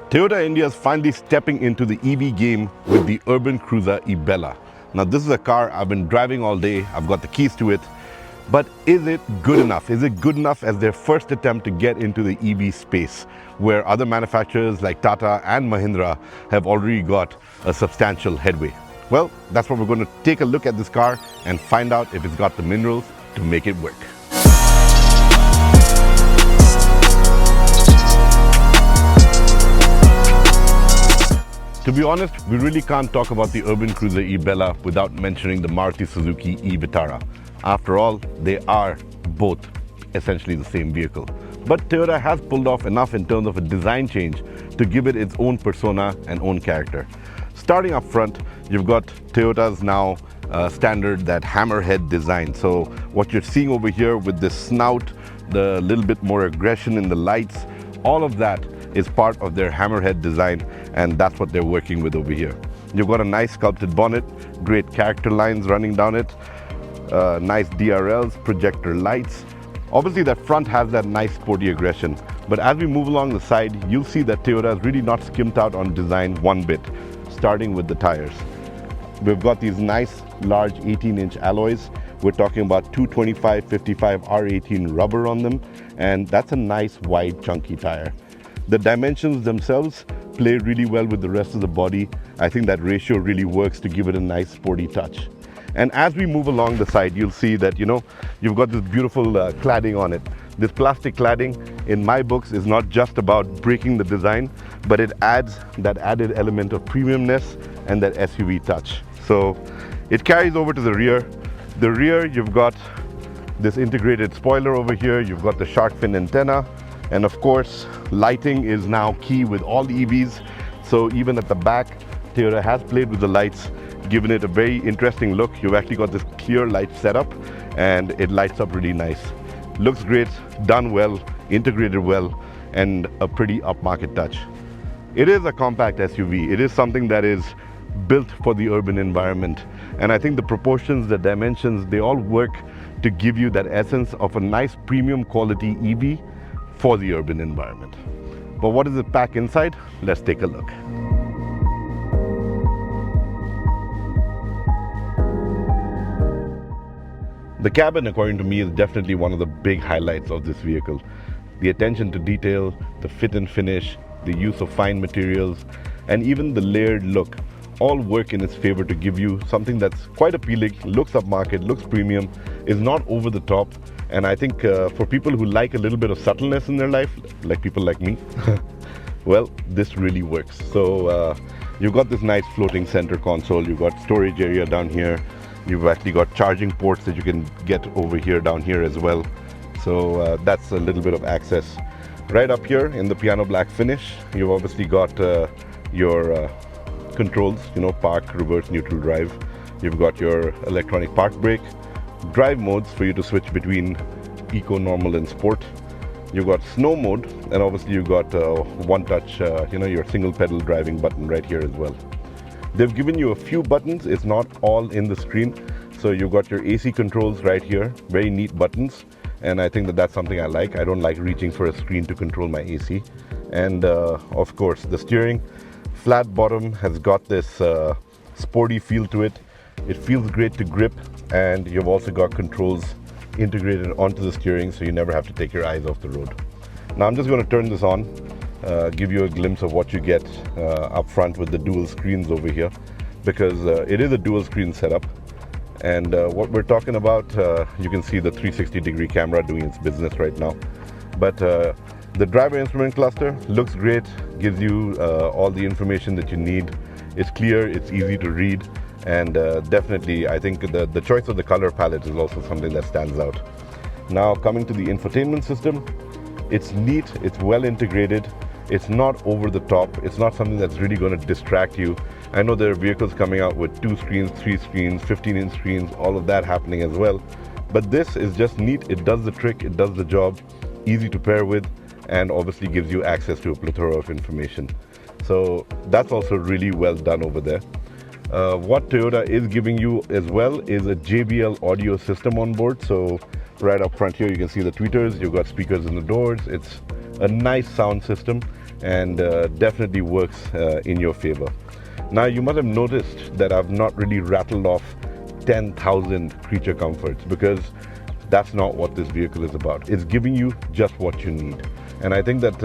Toyota India is finally stepping into the EV game with the Urban Cruiser Ebella. Now this is a car I've been driving all day, I've got the keys to it, but is it good enough? Is it good enough as their first attempt to get into the EV space, where other manufacturers like Tata and Mahindra have already got a substantial headway? Well, that's what we're going to take a look at this car and find out if it's got the minerals to make it work. To be honest, we really can't talk about the Urban Cruiser Ebella without mentioning the Maruti Suzuki Vitara. After all, they are both essentially the same vehicle. But Toyota has pulled off enough in terms of a design change to give it its own persona and own character. Starting up front, you've got Toyota's now standard, that hammerhead design. So what you're seeing over here with this snout, the little bit more aggression in the lights, all of that is part of their hammerhead design, and that's what they're working with over here. You've got a nice sculpted bonnet, great character lines running down it, nice DRLs, projector lights. Obviously that front has that nice sporty aggression, but as we move along the side, you'll see that Toyota has really not skimped out on design one bit, starting with the tires. We've got these nice large 18-inch alloys. We're talking about 225/55 R18 rubber on them, and that's a nice wide chunky tire. The dimensions themselves play really well with the rest of the body. I think that ratio really works to give it a nice sporty touch. And as we move along the side, you'll see that, you've got this beautiful cladding on it. This plastic cladding, in my books, is not just about breaking the design, but it adds that added element of premiumness and that SUV touch. So it carries over to the rear. The rear, you've got this integrated spoiler over here. You've got the shark fin antenna. And of course, lighting is now key with all EVs. So even at the back, Toyota has played with the lights, given it a very interesting look. You've actually got this clear light setup, and it lights up really nice. Looks great, done well, integrated well, and a pretty upmarket touch. It is a compact SUV. It is something that is built for the urban environment. And I think the proportions, the dimensions, they all work to give you that essence of a nice premium quality EV for the urban environment. But what does it pack inside? Let's take a look. The cabin, according to me, is definitely one of the big highlights of this vehicle. The attention to detail, the fit and finish, the use of fine materials, and even the layered look all work in its favor to give you something that's quite appealing, looks upmarket, looks premium, is not over the top. And I think for people who like a little bit of subtleness in their life, like people like me, well, this really works. So you've got this nice floating center console, you've got storage area down here, you've actually got charging ports that you can get over here, down here as well. So that's a little bit of access. Right up here in the piano black finish, you've obviously got your controls, park, reverse, neutral drive. You've got your electronic park brake, drive modes for you to switch between eco, normal, and sport. You've got snow mode, and obviously you've got one touch, your single pedal driving button right here as well. They've given you a few buttons. It's not all in the screen. So you've got your AC controls right here, very neat buttons. And I think that that's something I like. I don't like reaching for a screen to control my AC. And of course, the steering, flat bottom, has got this sporty feel to it. It feels great to grip, and you've also got controls integrated onto the steering, so you never have to take your eyes off the road. Now I'm just going to turn this on, give you a glimpse of what you get up front with the dual screens over here, because it is a dual screen setup. And what we're talking about, you can see the 360-degree camera doing its business right now. But the driver instrument cluster looks great, gives you all the information that you need. It's clear, it's easy to read. And definitely, I think the choice of the color palette is also something that stands out. Now, coming to the infotainment system, it's neat, it's well integrated, it's not over the top, it's not something that's really going to distract you. I know there are vehicles coming out with 2 screens, 3 screens, 15-inch screens, all of that happening as well. But this is just neat, it does the trick, it does the job, easy to pair with, and obviously gives you access to a plethora of information. So that's also really well done over there. What Toyota is giving you as well is a JBL audio system on board. So right up front here, you can see the tweeters. You've got speakers in the doors. It's a nice sound system. and definitely works in your favor. Now, you must have noticed that I've not really rattled off 10,000 creature comforts, because that's not what this vehicle is about. It's giving you just what you need. And I think that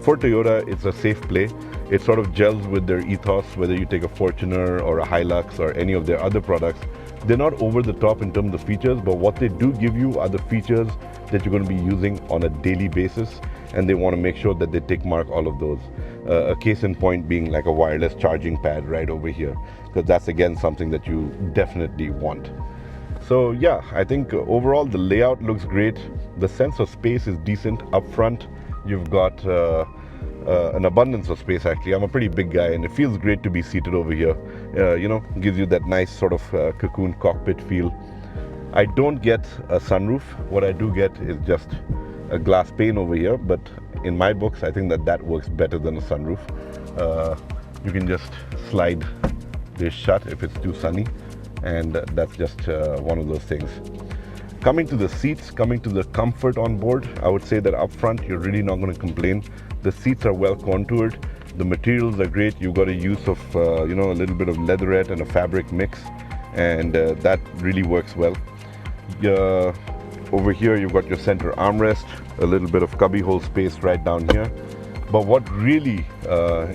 for Toyota, it's a safe play. It sort of gels with their ethos, whether you take a Fortuner or a Hilux or any of their other products. They're not over the top in terms of features, but what they do give you are the features that you're going to be using on a daily basis, and they want to make sure that they tick mark all of those. A case in point being like a wireless charging pad right over here, because that's again something that you definitely want. So yeah, I think overall the layout looks great. The sense of space is decent. Up front, you've got an abundance of space actually. I'm a pretty big guy and it feels great to be seated over here. You know, gives you that nice sort of cocoon cockpit feel. I don't get a sunroof. What I do get is just a glass pane over here, but in my books I think that that works better than a sunroof. You can just slide this shut if it's too sunny, and that's just one of those things. Coming to the seats, coming to the comfort on board, I would say that up front you're really not going to complain. The seats are well contoured, the materials are great. You've got a use of you know, a little bit of leatherette and a fabric mix, and that really works well. Over here you've got your center armrest, a little bit of cubbyhole space right down here. But what really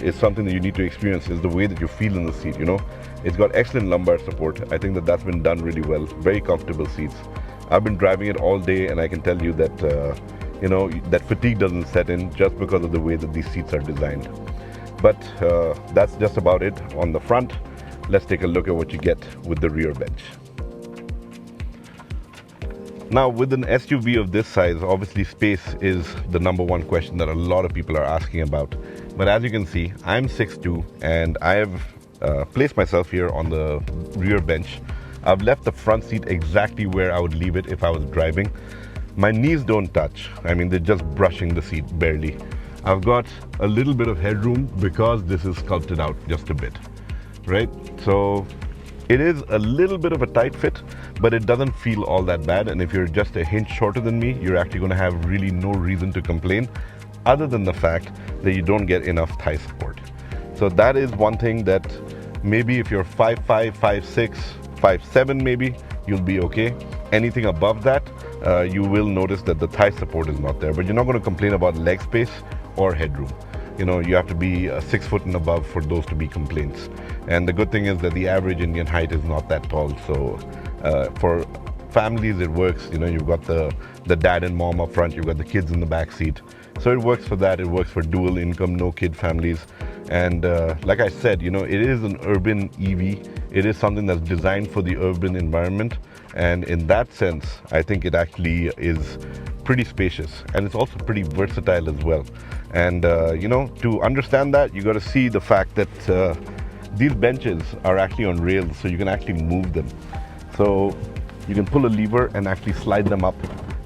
is something that you need to experience is the way that you feel in the seat. You know, it's got excellent lumbar support. I think that that's been done really well. Very comfortable seats. I've been driving it all day, and I can tell you that you know, that fatigue doesn't set in just because of the way that these seats are designed. But that's just about it on the front. Let's take a look at what you get with the rear bench. Now, with an SUV of this size, obviously space is the number one question that a lot of people are asking about. But as you can see, I'm 6'2", and I have placed myself here on the rear bench. I've left the front seat exactly where I would leave it if I was driving. My knees don't touch. I mean, they're just brushing the seat barely. I've got a little bit of headroom because this is sculpted out just a bit, right? So it is a little bit of a tight fit, but it doesn't feel all that bad. And if you're just a hinge shorter than me, you're actually going to have really no reason to complain, other than the fact that you don't get enough thigh support. So that is one thing that maybe if you're 5'5", 5'6", 5'7", maybe you'll be okay. Anything above that, you will notice that the thigh support is not there, but you're not going to complain about leg space or headroom. You know, you have to be 6 foot and above for those to be complaints. And the good thing is that the average Indian height is not that tall. So for families, it works. You know, you've got the dad and mom up front, you've got the kids in the back seat. So it works for that. It works for dual income, no kid families. And like I said, you know, it is an urban EV. It is something that's designed for the urban environment. And in that sense, I think it actually is pretty spacious, and it's also pretty versatile as well. And you know, to understand that, you got to see the fact that these benches are actually on rails, so you can actually move them. So you can pull a lever and actually slide them up.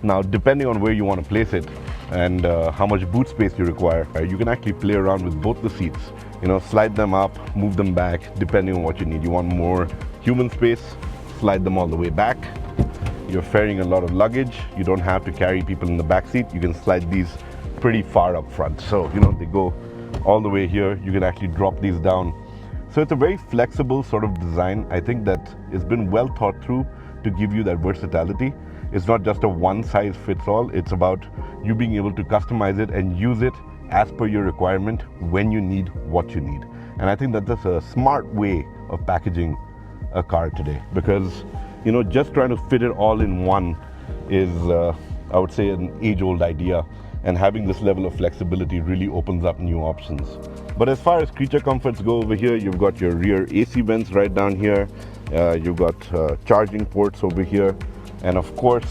Now, depending on where you want to place it and how much boot space you require, you can actually play around with both the seats. You know, slide them up, move them back, depending on what you need. You want more human space, slide them all the way back. You're ferrying a lot of luggage, you don't have to carry people in the back seat. You can slide these pretty far up front. So, you know, they go all the way here. You can actually drop these down. So it's a very flexible sort of design. I think that it's been well thought through to give you that versatility. It's not just a one size fits all. It's about you being able to customize it and use it as per your requirement when you need what you need. And I think that that's a smart way of packaging a car today, because you know, just trying to fit it all in one is I would say an age-old idea, and having this level of flexibility really opens up new options. But as far as creature comforts go, over here you've got your rear AC vents right down here, you've got charging ports over here, and of course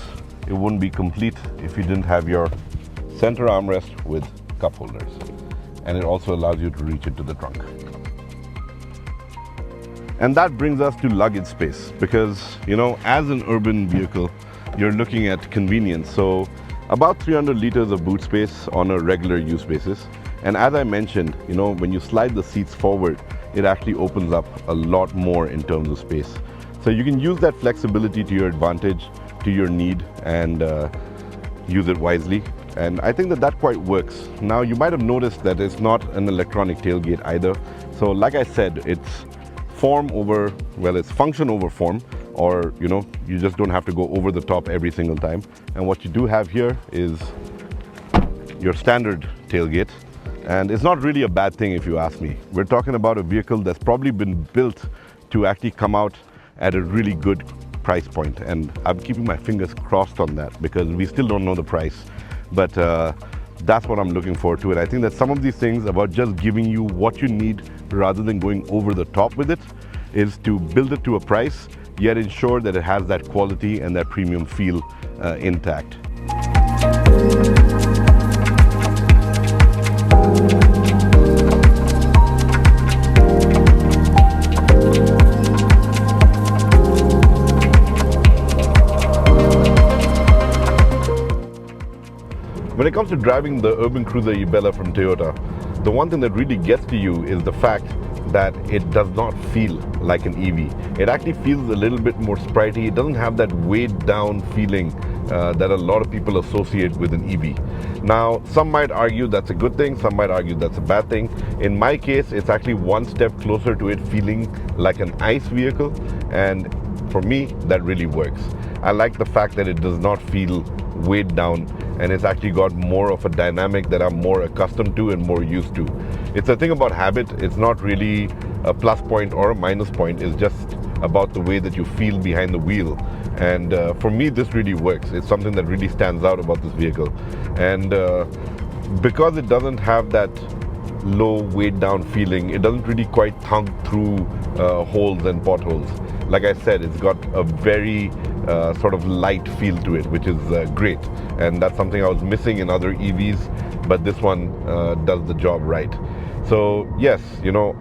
it wouldn't be complete if you didn't have your center armrest with cup holders, and it also allows you to reach into the trunk. And that brings us to luggage space, because, you know, as an urban vehicle, you're looking at convenience. So about 300 liters of boot space on a regular use basis. And as I mentioned, you know, when you slide the seats forward, it actually opens up a lot more in terms of space. So you can use that flexibility to your advantage, to your need, and use it wisely. And I think that quite works. Now, you might have noticed that it's not an electronic tailgate either. So like I said, it's it's function over form, or you just don't have to go over the top every single time. And what you do have here is your standard tailgate. And it's not really a bad thing if you ask me. We're talking about a vehicle that's probably been built to actually come out at a really good price point. And I'm keeping my fingers crossed on that because we still don't know the price. But that's what I'm looking forward to. And I think that some of these things about just giving you what you need rather than going over the top with it is to build it to a price, yet ensure that it has that quality and that premium feel intact. When it comes to driving the Urban Cruiser Ebella from Toyota, the one thing that really gets to you is the fact that it does not feel like an EV. It actually feels a little bit more sprightly. It doesn't have that weighed down feeling that a lot of people associate with an EV. Now, some might argue that's a good thing, some might argue that's a bad thing. In my case, it's actually one step closer to it feeling like an ICE vehicle, and for me, that really works. I like the fact that it does not feel weighed down, and it's actually got more of a dynamic that I'm more accustomed to and more used to. It's a thing about habit. It's not really a plus point or a minus point. It's just about the way that you feel behind the wheel. And for me, this really works. It's something that really stands out about this vehicle. And because it doesn't have that low weighed down feeling, it doesn't really quite thunk through holes and potholes. Like I said, it's got a very sort of light feel to it, which is great. And that's something I was missing in other EVs, but this one does the job right. So yes,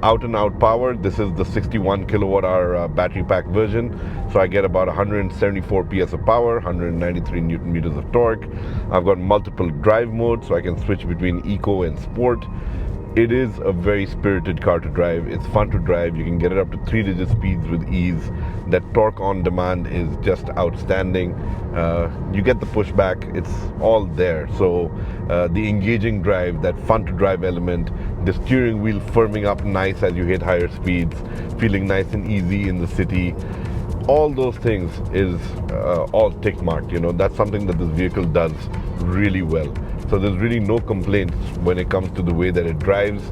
out and out power. This is the 61 kilowatt hour battery pack version. So I get about 174 PS of power, 193 Newton meters of torque. I've got multiple drive modes, so I can switch between eco and sport. It is a very spirited car to drive. It's fun to drive. You can get it up to 3-digit speeds with ease. That torque on demand is just outstanding. You get the pushback. It's all there. So the engaging drive, that fun to drive element, the steering wheel firming up nice as you hit higher speeds, feeling nice and easy in the city. All those things is all tick marked. That's something that this vehicle does really well. So there's really no complaints when it comes to the way that it drives,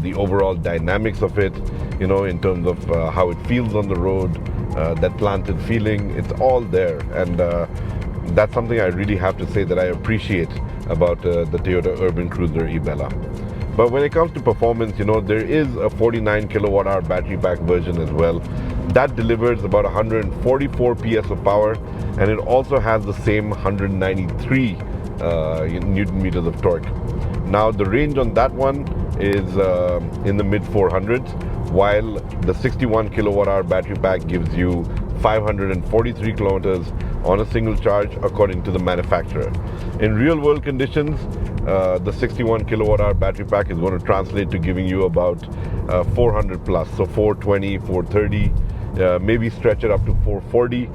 the overall dynamics of it, in terms of how it feels on the road, that planted feeling. It's all there. And that's something I really have to say that I appreciate about the Toyota Urban Cruiser Ebella. But when it comes to performance, there is a 49 kilowatt hour battery pack version as well. That delivers about 144 PS of power, and it also has the same 193 Newton meters of torque. Now the range on that one is in the mid 400s, while the 61 kilowatt hour battery pack gives you 543 kilometers on a single charge according to the manufacturer. In real world conditions, the 61 kilowatt hour battery pack is going to translate to giving you about 400 plus, so 420, 430. Maybe stretch it up to 440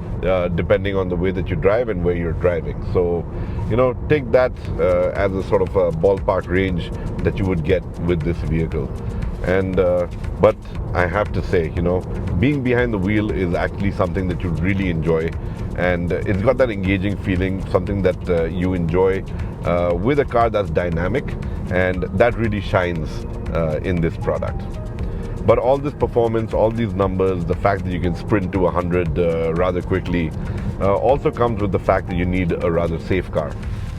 depending on the way that you drive and where you're driving. So take that as a sort of a ballpark range that you would get with this vehicle. And but I have to say, being behind the wheel is actually something that you really enjoy, and it's got that engaging feeling, something that you enjoy with a car that's dynamic, and that really shines in this product. But all this performance, all these numbers, the fact that you can sprint to 100 rather quickly, also comes with the fact that you need a rather safe car.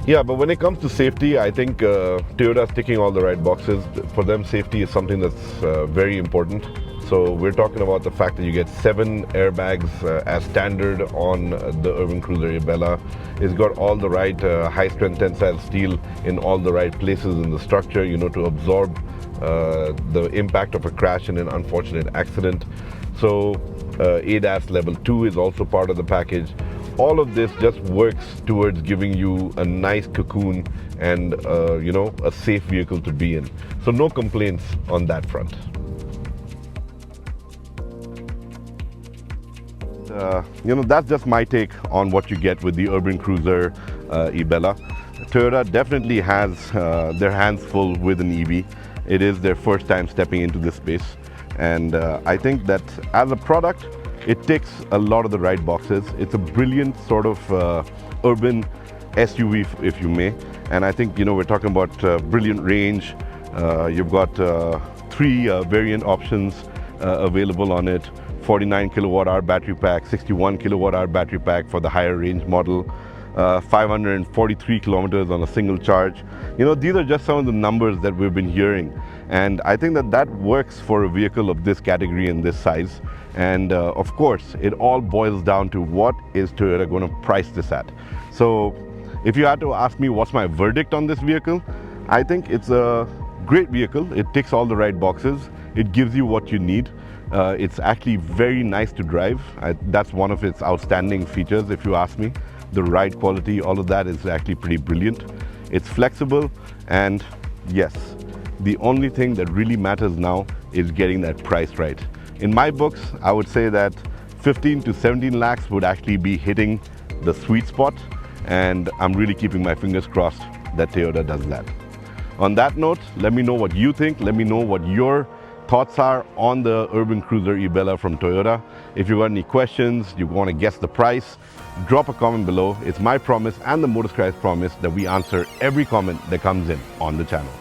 Yeah, but when it comes to safety, I think Toyota's ticking all the right boxes. For them, safety is something that's very important. So we're talking about the fact that you get 7 airbags as standard on the Urban Cruiser Ebella. It's got all the right high-strength tensile steel in all the right places in the structure, to absorb the impact of a crash in an unfortunate accident. So ADAS level 2 is also part of the package. All of this just works towards giving you a nice cocoon and a safe vehicle to be in. So no complaints on that front. That's just my take on what you get with the Urban Cruiser Ebella. Toyota definitely has their hands full with an EV. It is their first time stepping into this space. And I think that as a product, it ticks a lot of the right boxes. It's a brilliant sort of urban SUV, if you may. And I think, you know, we're talking about brilliant range. You've got 3 variant options available on it. 49 kilowatt hour battery pack, 61 kilowatt hour battery pack for the higher range model, 543 kilometers on a single charge. You know, these are just some of the numbers that we've been hearing. And I think that that works for a vehicle of this category and this size. And of course, it all boils down to what is Toyota going to price this at. So if you had to ask me what's my verdict on this vehicle, I think it's a great vehicle. It ticks all the right boxes. It gives you what you need. It's actually very nice to drive. That's one of its outstanding features, if you ask me. The ride quality, all of that is actually pretty brilliant. It's flexible, and yes, the only thing that really matters now is getting that price right. In my books, I would say that 15 to 17 lakhs would actually be hitting the sweet spot, and I'm really keeping my fingers crossed that Toyota does that. On that note, let me know what you think. Let me know what your thoughts are on the Urban Cruiser Ebella from Toyota. If you've got any questions, you want to guess the price, drop a comment below. It's my promise and the MOTORSCRIBES promise that we answer every comment that comes in on the channel.